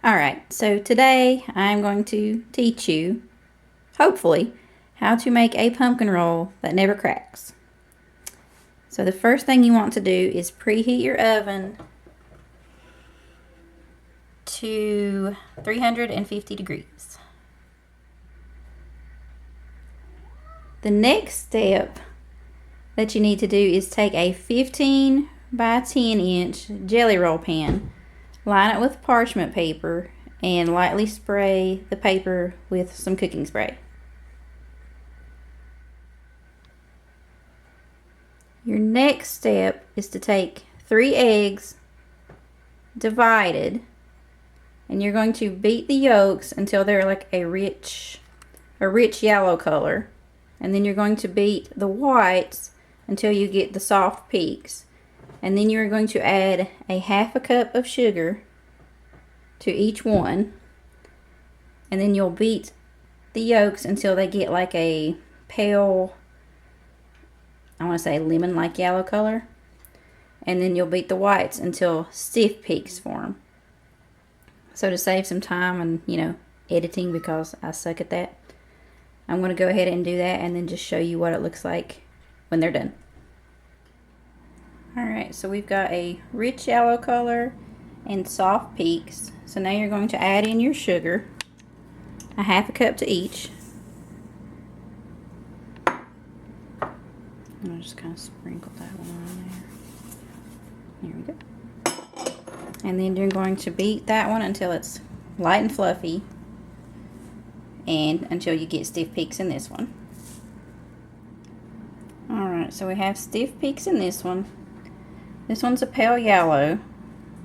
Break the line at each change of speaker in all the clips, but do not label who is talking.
Alright, so today I'm going to teach you, hopefully, how to make a pumpkin roll that never cracks. So the first thing you want to do is preheat your oven to 350 degrees. The next step that you need to do is take a 15 by 10 inch jelly roll pan, line it with parchment paper, and lightly spray the paper with some cooking spray. Your next step is to take 3 eggs divided, and you're going to beat the yolks until they're like a rich yellow color, and then you're going to beat the whites until you get the soft peaks. And then you're going to add a half a cup of sugar to each one. And then you'll beat the yolks until they get like a pale, I want to say lemon-like yellow color. And then you'll beat the whites until stiff peaks form. So to save some time and, editing, because I suck at that, I'm going to go ahead and do that and then just show you what it looks like when they're done. Alright, so we've got a rich yellow color and soft peaks. So now you're going to add in your sugar, a half a cup to each. I'll just kind of sprinkle that one on there. There we go. And then you're going to beat that one until it's light and fluffy, and until you get stiff peaks in this one. Alright, so we have stiff peaks in this one. This one's a pale yellow.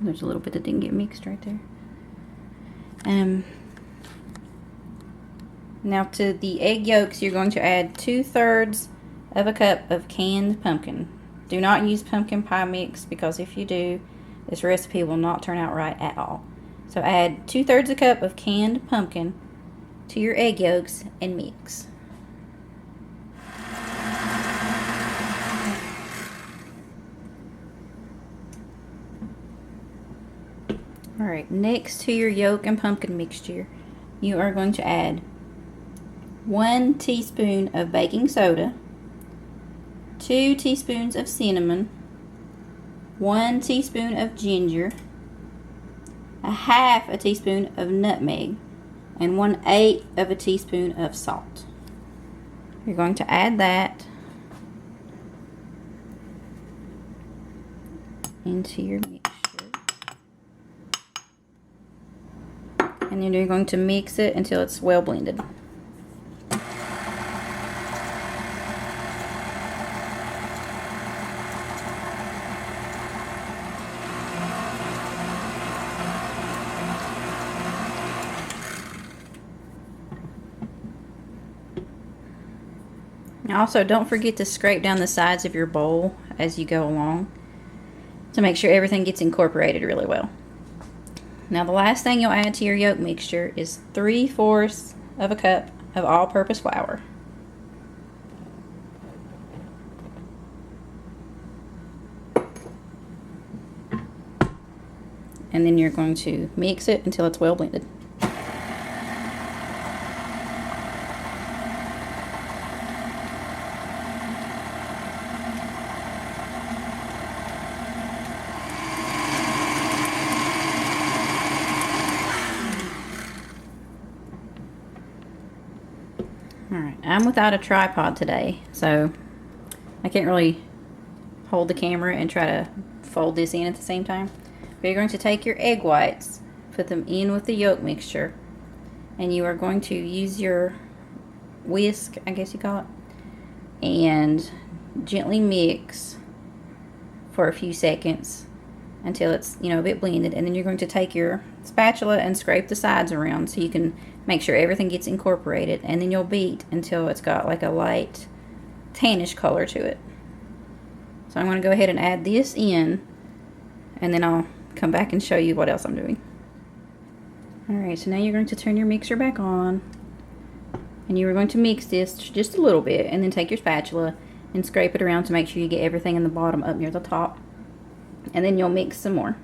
There's a little bit that didn't get mixed right there. Now to the egg yolks, you're going to add 2/3 of a cup of canned pumpkin. Do not use pumpkin pie mix, because if you do, this recipe will not turn out right at all. So add 2/3 a cup of canned pumpkin to your egg yolks and mix. Alright, next to your yolk and pumpkin mixture, you are going to add 1 teaspoon of baking soda, 2 teaspoons of cinnamon, 1 teaspoon of ginger, a half a teaspoon of nutmeg, and 1/8 of a teaspoon of salt. You're going to add that into your mixture. And then you're going to mix it until it's well blended. Also, don't forget to scrape down the sides of your bowl as you go along to make sure everything gets incorporated really well. Now the last thing you'll add to your yolk mixture is 3/4 of a cup of all-purpose flour. And then you're going to mix it until it's well blended. Alright, I'm without a tripod today, so I can't really hold the camera and try to fold this in at the same time. But you're going to take your egg whites, put them in with the yolk mixture, and you are going to use your whisk, I guess you call it, and gently mix for a few seconds until it's, a bit blended. And then you're going to take your spatula and scrape the sides around so you can make sure everything gets incorporated, and then you'll beat until it's got like a light tannish color to it. So I'm going to go ahead and add this in, and then I'll come back and show you what else I'm doing. Alright, so now you're going to turn your mixer back on, and you are going to mix this just a little bit, and then take your spatula and scrape it around to make sure you get everything in the bottom up near the top. And then you'll mix some more.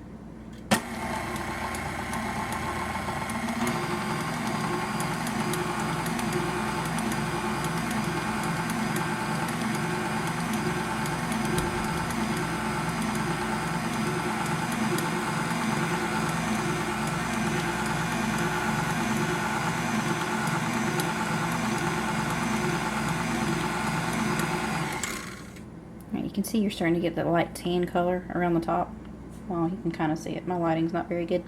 can see you're starting to get that light tan color around the top. Well, you can kind of see it. My lighting's not very good.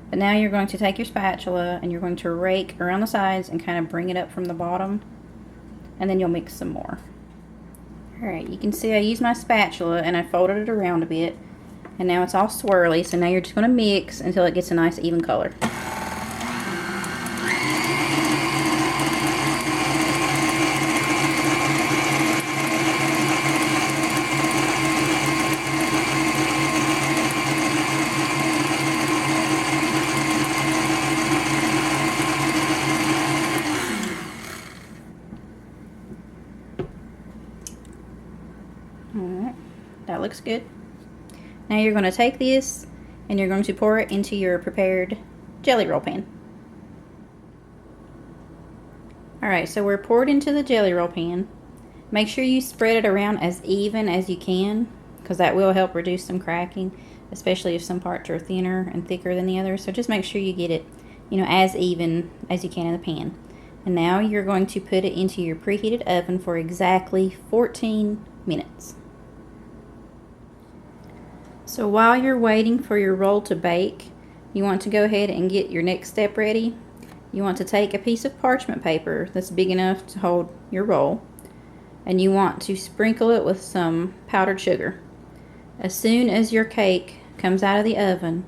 But now you're going to take your spatula and you're going to rake around the sides and kind of bring it up from the bottom. And then you'll mix some more. Alright, you can see I used my spatula and I folded it around a bit. And now it's all swirly, so now you're just going to mix until it gets a nice even color. Alright, that looks good. Now you're going to take this and you're going to pour it into your prepared jelly roll pan. Alright, so we're poured into the jelly roll pan. Make sure you spread it around as even as you can, because that will help reduce some cracking, especially if some parts are thinner and thicker than the others. So just make sure you get it, you know, as even as you can in the pan. And now you're going to put it into your preheated oven for exactly 14 minutes. So while you're waiting for your roll to bake, you want to go ahead and get your next step ready. You want to take a piece of parchment paper that's big enough to hold your roll, and you want to sprinkle it with some powdered sugar. As soon as your cake comes out of the oven,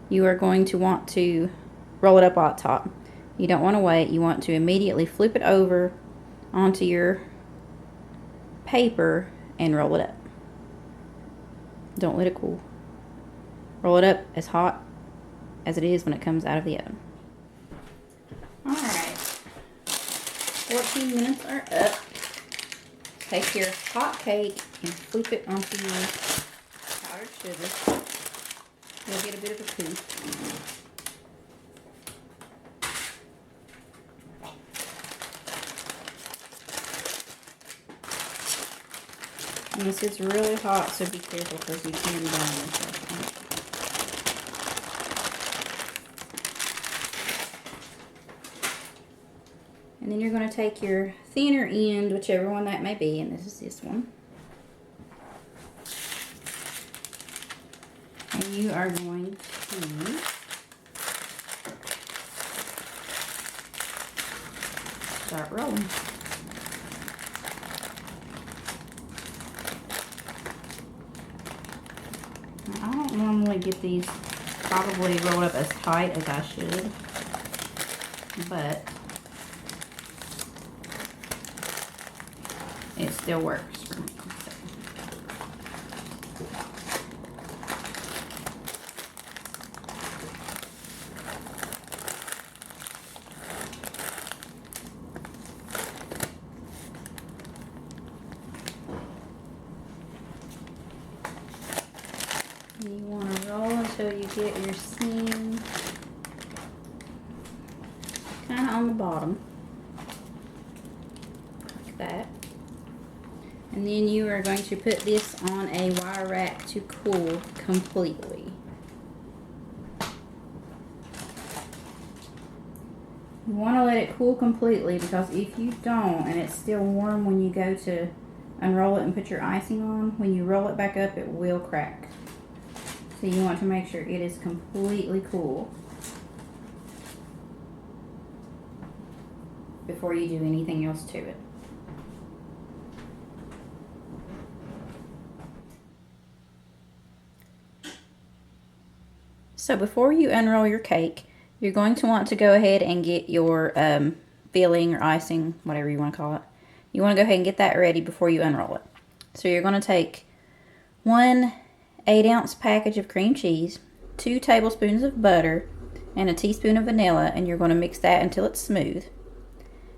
you are going to want to roll it up on top. You don't want to wait. You want to immediately flip it over onto your paper and roll it up. Don't let it cool. Roll it up as hot as it is when it comes out of the oven. Alright, 14 minutes are up. Take your hot cake and flip it onto your powdered sugar. You'll get a bit of a poof. And this is really hot, so be careful because you can burn yourself on it. And then you're going to take your thinner end, whichever one that may be, and this is this one. And you are going to start rolling. Now, I don't normally get these probably rolled up as tight as I should, but it still works for me. You want to roll until you get your seam kind of on the bottom, like that. And then you are going to put this on a wire rack to cool completely. You want to let it cool completely, because if you don't and it's still warm when you go to unroll it and put your icing on, when you roll it back up it will crack. So you want to make sure it is completely cool before you do anything else to it. So before you unroll your cake, you're going to want to go ahead and get your filling or icing, whatever you want to call it. You want to go ahead and get that ready before you unroll it. So you're going to take 1 8-ounce package of cream cheese, 2 tablespoons of butter, and a teaspoon of vanilla, and you're going to mix that until it's smooth.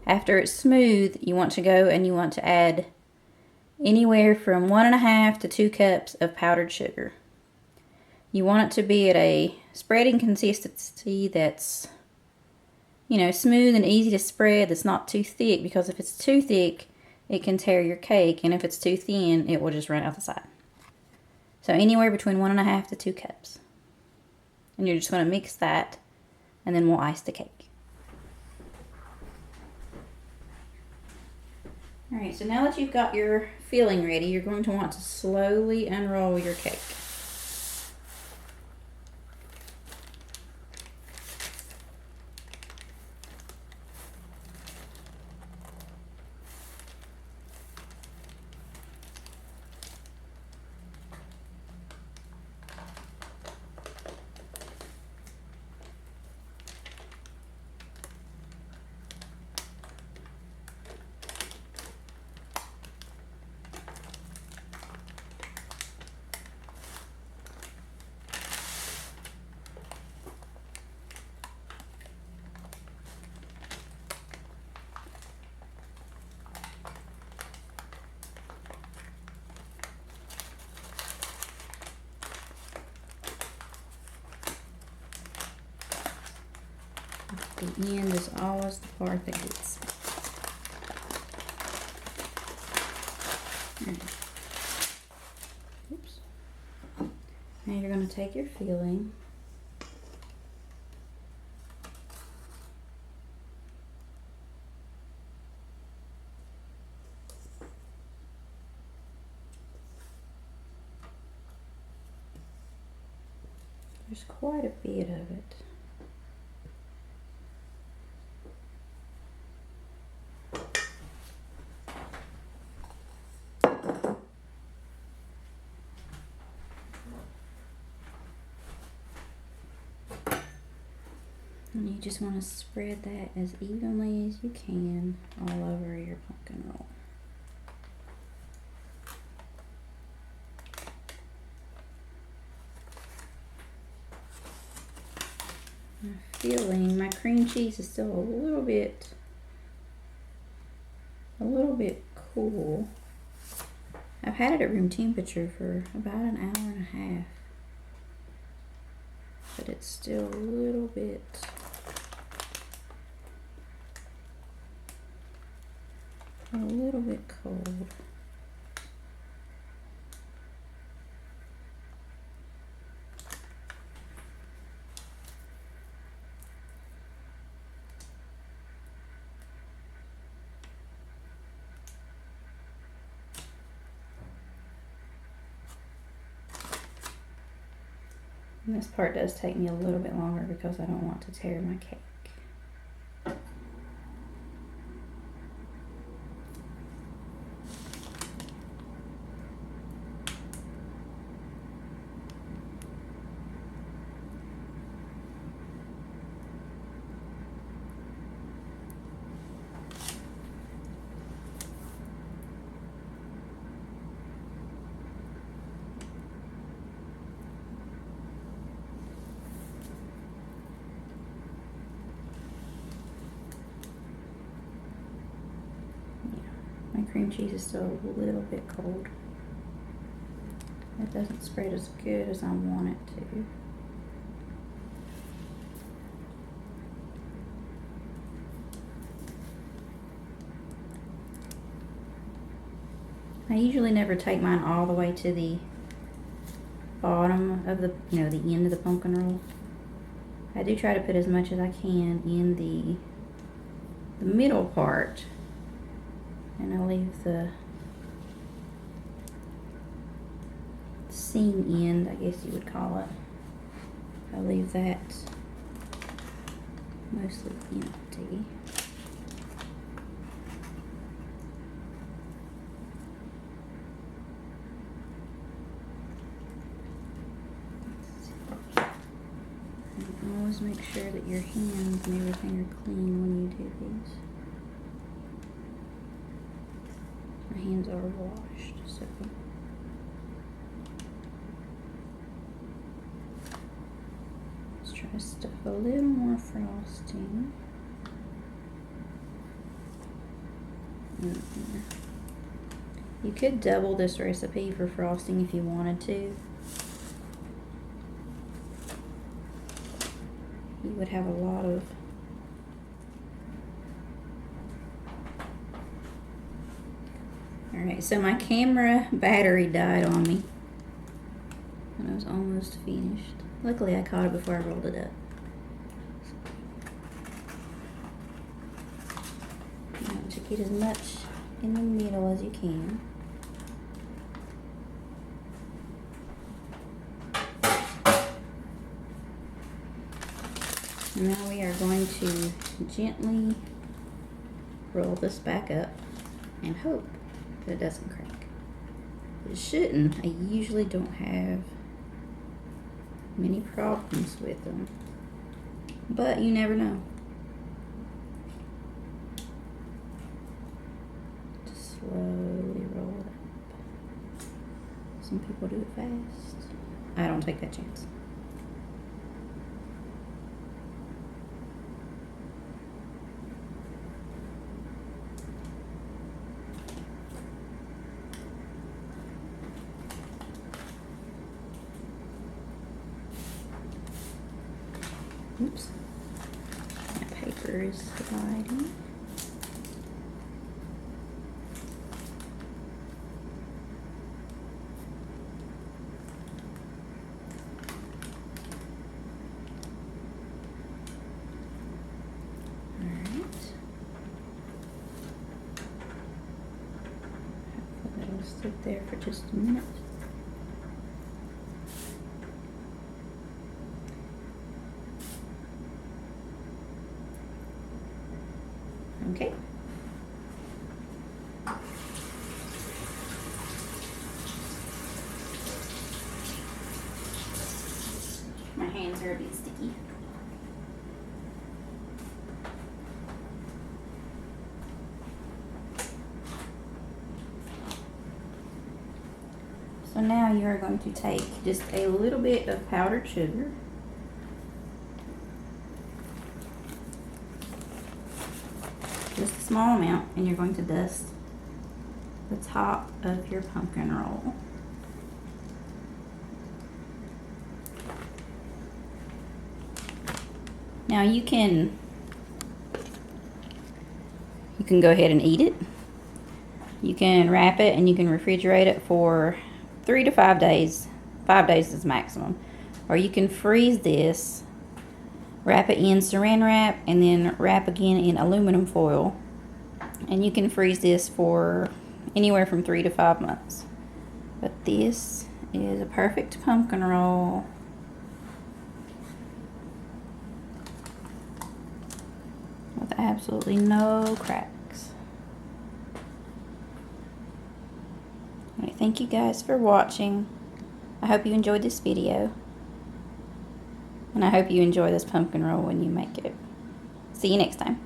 After it's smooth, you want to go and you want to add anywhere from 1.5 to 2 cups of powdered sugar. You want it to be at a spreading consistency that's, you know, smooth and easy to spread, that's not too thick, because if it's too thick, it can tear your cake, and if it's too thin, it will just run out the side. So anywhere between 1.5 to 2 cups. And you're just going to mix that, and then we'll ice the cake. All right, so now that you've got your filling ready, you're going to want to slowly unroll your cake. The end is always the part that gets me. Oops. Now you're going to take your filling. There's quite a bit of it. And you just want to spread that as evenly as you can all over your pumpkin roll. My filling, my cream cheese is still a little bit cool. I've had it at room temperature for about an hour and a half, but it's still a little bit cold. And this part does take me a little bit longer because I don't want to tear my cake. My cream cheese is still a little bit cold. It doesn't spread as good as I want it to. I usually never take mine all the way to the bottom of the, the end of the pumpkin roll. I do try to put as much as I can in the middle part. And I'll leave the seam end, I guess you would call it. I'll leave that mostly empty. And always make sure that your hands and everything are clean when you do these. My hands are washed, so let's try to stuff a little more frosting in here. You could double this recipe for frosting if you wanted to. You would have a lot of Alright, so my camera battery died on me when I was almost finished. Luckily I caught it before I rolled it up. To get as much in the middle as you can. Now we are going to gently roll this back up and hope that it doesn't crack. It shouldn't. I usually don't have many problems with them, but you never know. Just slowly roll it up. Some people do it fast. I don't take that chance. Oops, that paper is sliding. All right. Hopefully it'll sit there for just a minute. Okay. My hands are a bit sticky. So now you are going to take just a little bit of powdered sugar. Just a small amount, and you're going to dust the top of your pumpkin roll. Now you can go ahead and eat it. You can wrap it and you can refrigerate it for 3 to 5 days. 5 days is maximum. Or you can freeze this, wrap it in saran wrap, and then wrap again in aluminum foil. And you can freeze this for anywhere from 3 to 5 months. But this is a perfect pumpkin roll. With absolutely no cracks. All right, thank you guys for watching. I hope you enjoyed this video. And I hope you enjoy this pumpkin roll when you make it. See you next time.